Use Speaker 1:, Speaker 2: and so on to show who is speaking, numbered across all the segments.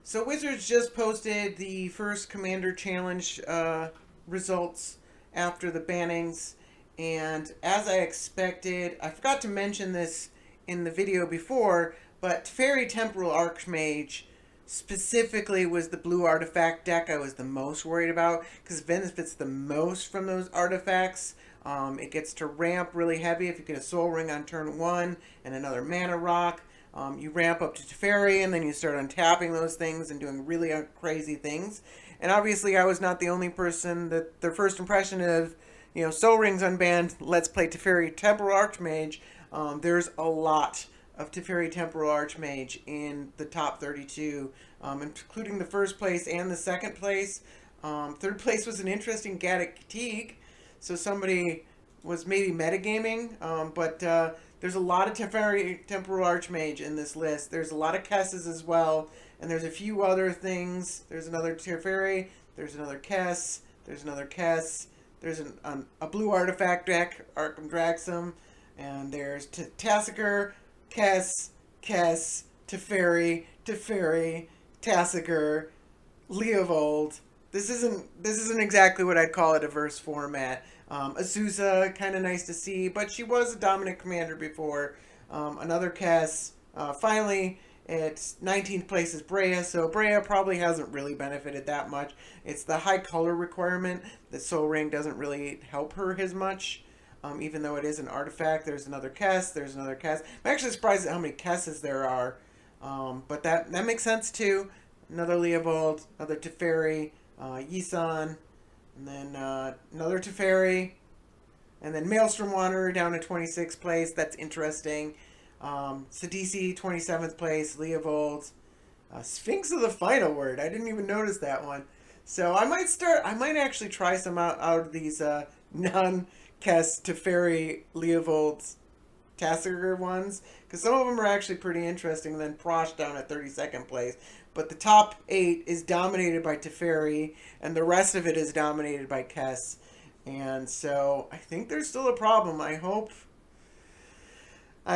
Speaker 1: So Wizards just posted the first Commander Challenge results after the bannings, and as I expected, I forgot to mention this in the video before, but Fairy Temporal Archmage specifically was the blue artifact deck I was the most worried about because it benefits the most from those artifacts. It gets to ramp really heavy if you get a Soul Ring on turn 1 and another Mana Rock. You ramp up to Teferi, and then you start untapping those things and doing really crazy things. And obviously, I was not the only person that their first impression of, Soul Rings unbanned, let's play Teferi Temporal Archmage. There's a lot of Teferi Temporal Archmage in the top 32, including the first place and the second place. Third place was an interesting Gaddock Teague, so somebody was maybe metagaming, but there's a lot of Teferi Temporal Archmage in this list. There's a lot of Kesses as well, and there's a few other things. There's another Teferi, there's another Kess, there's another Kess, there's a blue artifact deck, Arkham Draxum, and there's Tassiger, Kess, Teferi, Tassiger, Leovold. This isn't exactly what I'd call a diverse format. Azusa, kind of nice to see, but she was a dominant commander before. Another Kess. Finally, it's 19th place is Brea, so Brea probably hasn't really benefited that much. It's the high color requirement that Soul Ring doesn't really help her as much. Even though it is an artifact, there's another Kess, there's another Kess. I'm actually surprised at how many Kesses there are, but that makes sense too. Another Leovold, another Teferi, Yisan, and then another Teferi, and then Maelstrom Wanderer down to 26th place. That's interesting. Sidisi, 27th place. Leovold. Sphinx of the Final Word. I didn't even notice that one. So I might actually try some out of these non-Kess, Teferi, Leovold, Tassiger ones, because some of them are actually pretty interesting. And then Prosh down at 32nd place. But the top 8 is dominated by Teferi, and the rest of it is dominated by Kess. And so I think there's still a problem. I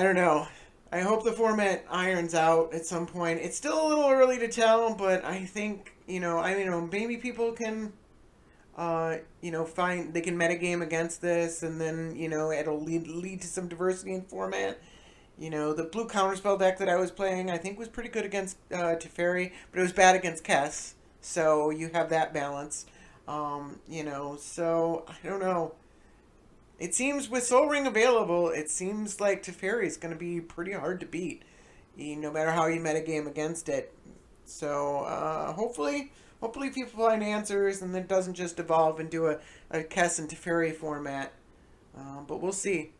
Speaker 1: don't know. I hope the format irons out at some point. It's still a little early to tell, but I think, maybe people can, find, they can metagame against this, and then, it'll lead to some diversity in format. The blue counterspell deck that I was playing, I think was pretty good against Teferi, but it was bad against Kess. So you have that balance. So I don't know. It seems with Soul Ring available, it seems like Teferi is going to be pretty hard to beat, no matter how you metagame against it. So hopefully people find answers, and it doesn't just evolve into a Kess and Teferi format. But we'll see.